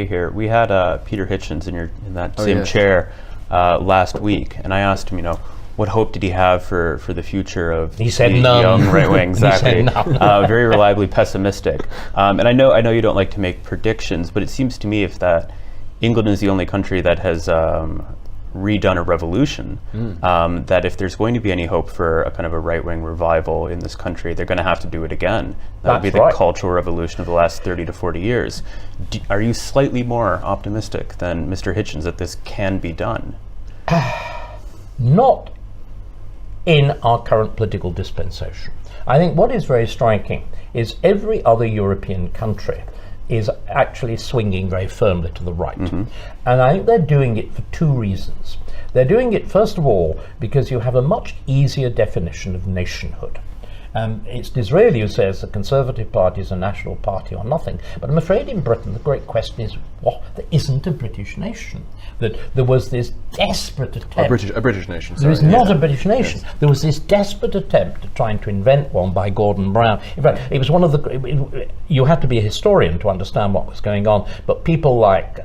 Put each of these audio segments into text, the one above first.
Here, we had Peter Hitchens in that same chair last week, and I asked him, what hope did he have for the future of he said the none. young right wing? Exactly. He said none. Very reliably pessimistic. And I know you don't like to make predictions, but it seems to me if that England is the only country that has redone a revolution, that if there's going to be any hope for a kind of a right-wing revival in this country, they're going to have to do it again. That would be the cultural revolution of the last 30 to 40 years. Are you slightly more optimistic than Mr. Hitchens that this can be done? Not in our current political dispensation. I think what is very striking is every other European country is actually swinging very firmly to the right. And I think they're doing it for two reasons. They're doing it, first of all, because you have a much easier definition of nationhood. It's Disraeli who says the Conservative Party is a national party or nothing. But I'm afraid in Britain the great question is, there isn't a British nation. That there was this desperate attempt... A British nation, sorry. There is not a British nation. Yes. There was this desperate attempt at trying to invent one by Gordon Brown. In fact, it was one of the... You have to be a historian to understand what was going on, but people like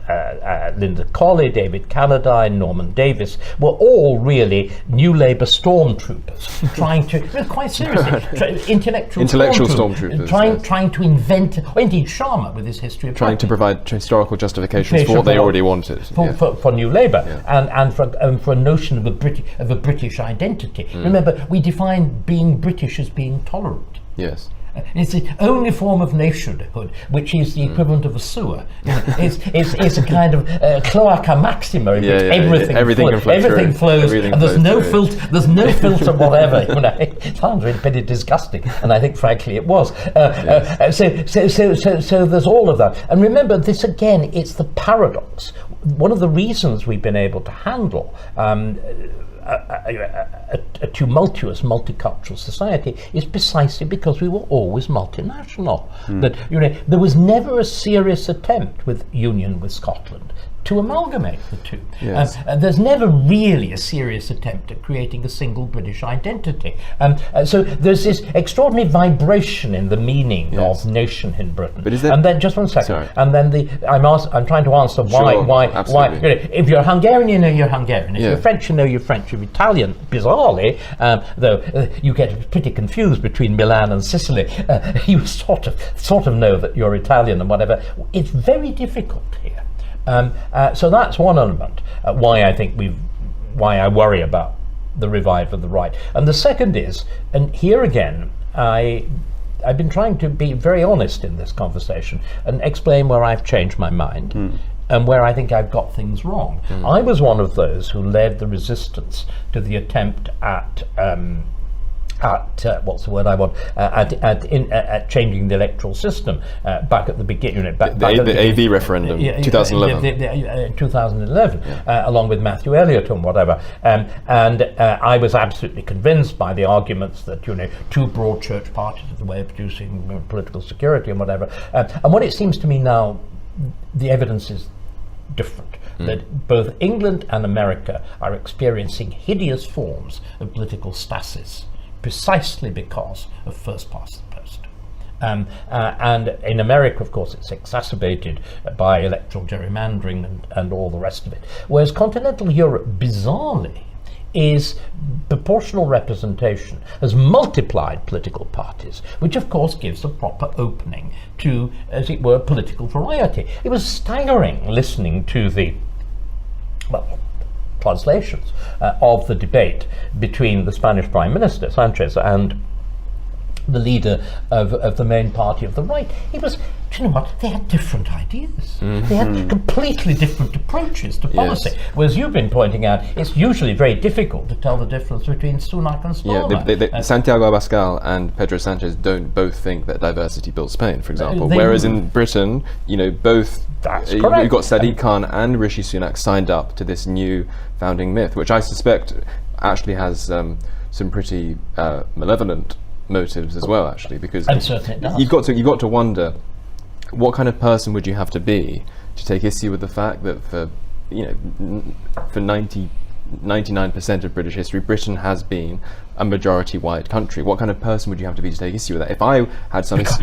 Linda Colley, David Calladine, Norman Davis were all really New Labour stormtroopers trying to... quite seriously, intellectual stormtroopers, trying to invent... Or indeed Sharma with his history of... Trying to provide historical justifications for what they already wanted. For New Labour, and for a notion of a British identity. Remember, we define being British as being tolerant. Yes. It's the only form of nationhood which is the equivalent of a sewer. It's a kind of cloaca maxima in which everything flows, and there's no filter whatever. It sounds really pretty disgusting, and I think frankly it was. So there's all of that. And remember, this again, it's the paradox. One of the reasons we've been able to handle a tumultuous multicultural society is precisely because we were always multinational. That there was never a serious attempt with union with Scotland to amalgamate the two. Yes. There's never really a serious attempt at creating a single British identity. So there's this extraordinary vibration in the meaning of nation in Britain. But is there, and then just one second. Sorry. And then I'm trying to answer why. If you're Hungarian, you know you're Hungarian. If you're French, you know you're French. If you're Italian, bizarrely, though you get pretty confused between Milan and Sicily. You sort of know that you're Italian and whatever. It's very difficult here. So that's one element why I worry about the revival of the right. And the second is, and here again, I've been trying to be very honest in this conversation and explain where I've changed my mind and where I think I've got things wrong. I was one of those who led the resistance to the attempt at what's the word I want? At changing the electoral system back at the beginning. The AV referendum, 2011. 2011, along with Matthew Elliott and whatever. And I was absolutely convinced by the arguments that two broad church parties are the way of producing political security and whatever. And what it seems to me now, the evidence is different. That both England and America are experiencing hideous forms of political stasis, precisely because of first past the post. And in America, of course, it's exacerbated by electoral gerrymandering and all the rest of it. Whereas continental Europe, bizarrely, is proportional representation, has multiplied political parties, which of course gives a proper opening to, as it were, political variety. It was staggering listening to the, translations of the debate between the Spanish Prime Minister, Sanchez, and the leader of the main party of the right. It was, do you know what, they had different ideas. They had completely different approaches to policy. Whereas you've been pointing out, it's usually very difficult to tell the difference between Sunak and Starmer. Santiago Abascal and Pedro Sanchez don't both think that diversity built Spain, for example. Whereas in Britain, both, you've got Sadiq Khan and Rishi Sunak signed up to this new founding myth, which I suspect actually has some pretty malevolent motives as well, actually, because you've got to wonder what kind of person would you have to be to take issue with the fact that for 90 99% of British history, Britain has been a majority white country. What kind of person would you have to be to take issue with that? If I had some... Because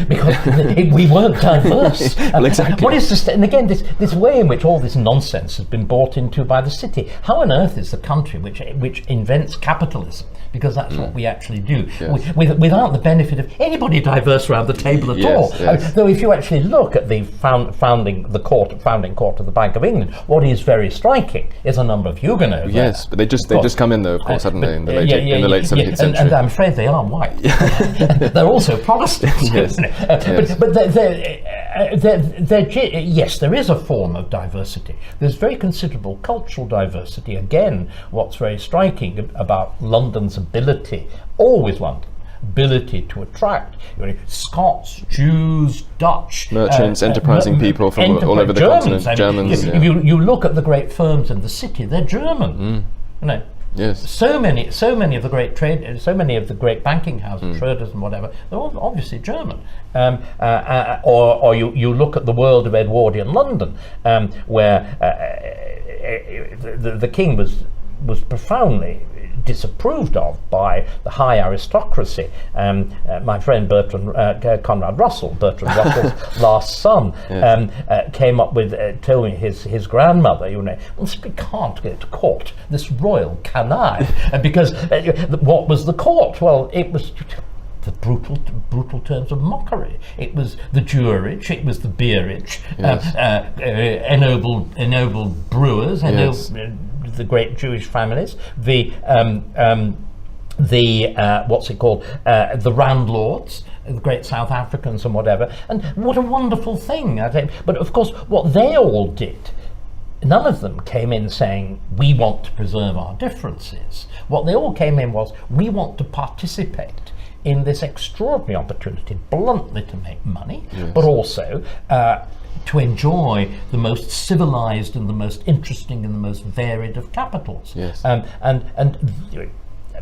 we weren't diverse. Well, exactly. What is and again, this way in which all this nonsense has been bought into by the city. How on earth is the country which invents capitalism? Because that's what we actually do. Yes. Without the benefit of anybody diverse around the table at all. Yes. Though if you actually look at the founding court of the Bank of England, what is very striking is a number of Huguenots. Yes, but they just come in though, of course, hadn't they, in the late 17th century. And I'm afraid they are white. They're also Protestants. Yes. Yes, there is a form of diversity. There's very considerable cultural diversity. Again, what's very striking about London's ability, always London, ability to attract Scots, Jews, Dutch, merchants, enterprising people from all over the Germans. continent. Germans. You look at the great firms in the city; they're German. You know. Yes. So many of the great banking houses, Schroders and whatever, they're all obviously German. Or you look at the world of Edwardian London, where the king was profoundly disapproved of by the high aristocracy. My friend Bertrand Russell's last son, came up with, told me his grandmother, we can't go to court, this royal canaille, because what was the court? Well, it was the brutal terms of mockery. It was the juryage, it was the beerage, ennobled brewers, the great Jewish families, the landlords, the great South Africans and whatever. And what a wonderful thing, I think. But of course, what they all did, none of them came in saying, we want to preserve our differences. What they all came in was, we want to participate in this extraordinary opportunity, bluntly to make money, but also to enjoy the most civilized and the most interesting and the most varied of capitals. Yes. And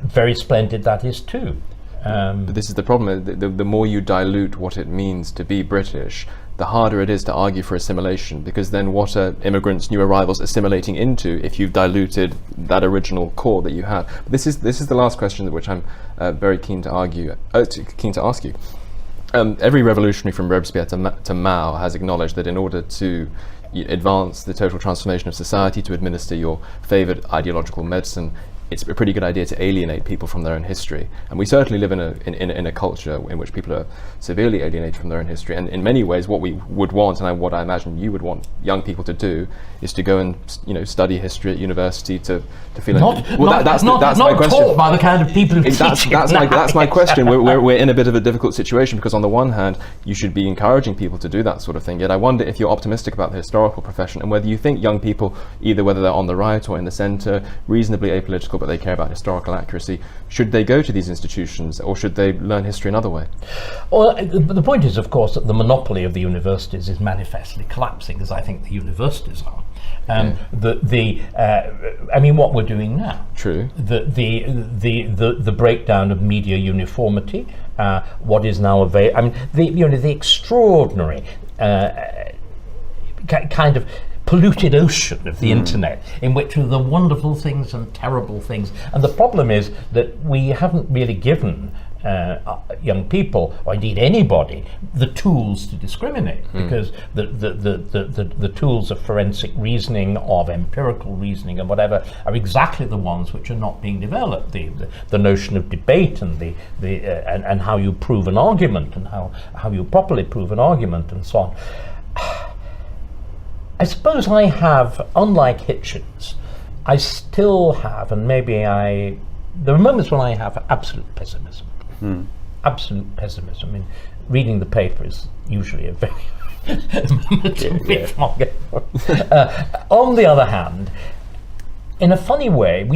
very splendid that is too. But this is the problem. The more you dilute what it means to be British, the harder it is to argue for assimilation, because then what are immigrants, new arrivals assimilating into if you've diluted that original core that you have? But this is the last question which I'm very keen to ask you. Every revolutionary from Robespierre to Mao has acknowledged that in order to advance the total transformation of society, to administer your favoured ideological medicine, it's a pretty good idea to alienate people from their own history. And we certainly live in a culture in which people are severely alienated from their own history. And in many ways, what we would want, and what I imagine you would want young people to do, is to go and study history at university to feel. That's my question. Taught by the kind of people who teach that's my question. We're in a bit of a difficult situation, because on the one hand, you should be encouraging people to do that sort of thing. Yet I wonder if you're optimistic about the historical profession, and whether you think young people, whether they're on the right or in the centre, reasonably apolitical, but they care about historical accuracy, should they go to these institutions, or should they learn history another way? Well, the point is, of course, that the monopoly of the universities is manifestly collapsing, as I think the universities are. What we're doing now. True. The breakdown of media uniformity. What is now available? The extraordinary kind of polluted ocean of the internet, in which are the wonderful things and terrible things. And the problem is that we haven't really given young people, or indeed anybody, the tools to discriminate, because the tools of forensic reasoning, of empirical reasoning and whatever, are exactly the ones which are not being developed. The notion of debate and and how you prove an argument, and how you properly prove an argument, and so on. I suppose I have, unlike Hitchens, I still have, and there are moments when I have absolute pessimism. Absolute pessimism. I mean, reading the paper is usually a very moment in which one gets. On the other hand, in a funny way,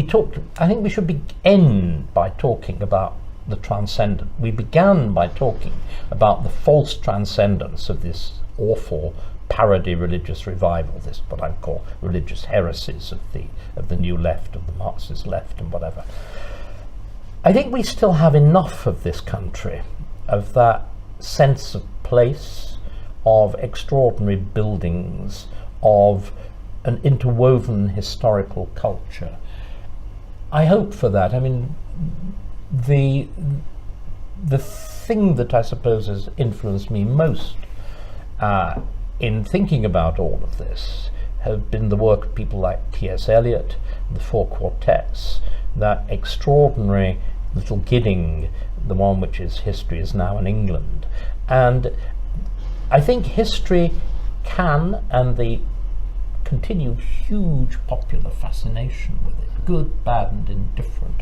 I think we should end by talking about the transcendent. We began by talking about the false transcendence of this awful parody religious revival, this what I call religious heresies of the new left, of the Marxist left and whatever. I think we still have enough of this country, of that sense of place, of extraordinary buildings, of an interwoven historical culture, I hope for that. I mean, the thing that I suppose has influenced me most in thinking about all of this have been the work of people like T.S. Eliot, the Four Quartets, that extraordinary little Gidding, the one which is History is Now in England. And I think history can, and the continued huge popular fascination with it, good, bad and indifferent,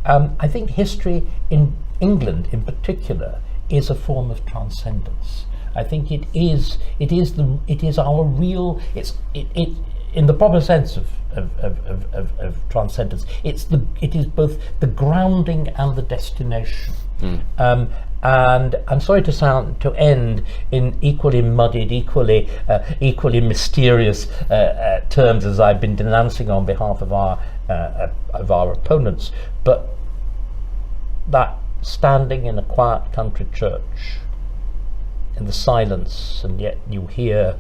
I think history in England in particular is a form of transcendence. I think it is our real, it in the proper sense of transcendence. It is both the grounding and the destination. And I'm sorry to end in equally muddied, equally mysterious terms as I've been denouncing on behalf of our opponents, but that standing in a quiet country church in the silence, and yet you hear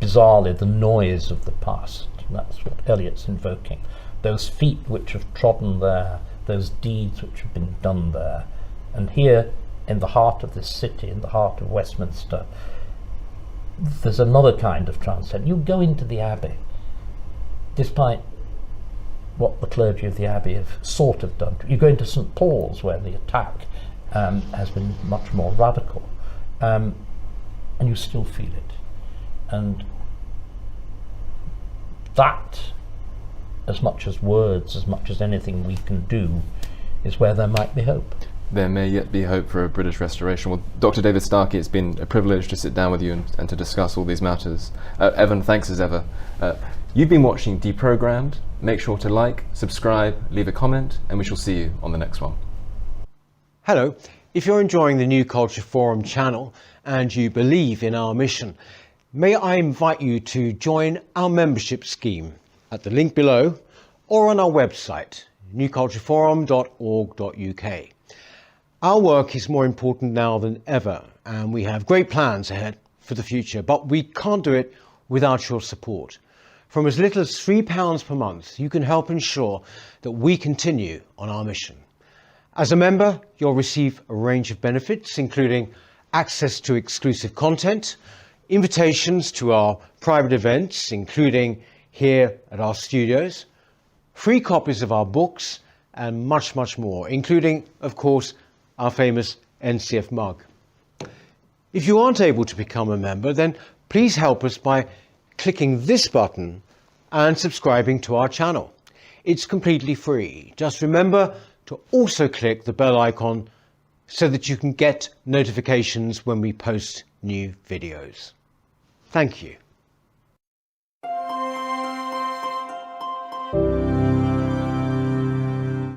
bizarrely the noise of the past. That's what Eliot's invoking. Those feet which have trodden there, those deeds which have been done there. And here, in the heart of this city, in the heart of Westminster, there's another kind of transcendence. You go into the Abbey, despite what the clergy of the Abbey have sort of done. You go into St. Paul's, where the attack has been much more radical, and you still feel it. And that, as much as words, as much as anything we can do, is where there might be hope. There may yet be hope for a British restoration. Well, Dr. David Starkey, it's been a privilege to sit down with you and to discuss all these matters. Evan, thanks as ever. You've been watching Deprogrammed. Make sure to like, subscribe, leave a comment, and we shall see you on the next one. Hello. If you're enjoying the New Culture Forum channel and you believe in our mission, may I invite you to join our membership scheme at the link below or on our website, newcultureforum.org.uk. Our work is more important now than ever, and we have great plans ahead for the future, but we can't do it without your support. From as little as £3 per month, you can help ensure that we continue on our mission. As a member, you'll receive a range of benefits, including access to exclusive content, invitations to our private events, including here at our studios, free copies of our books, and much, much more, including, of course, our famous NCF mug. If you aren't able to become a member, then please help us by clicking this button and subscribing to our channel. It's completely free. Just remember to also click the bell icon so that you can get notifications when we post new videos. Thank you.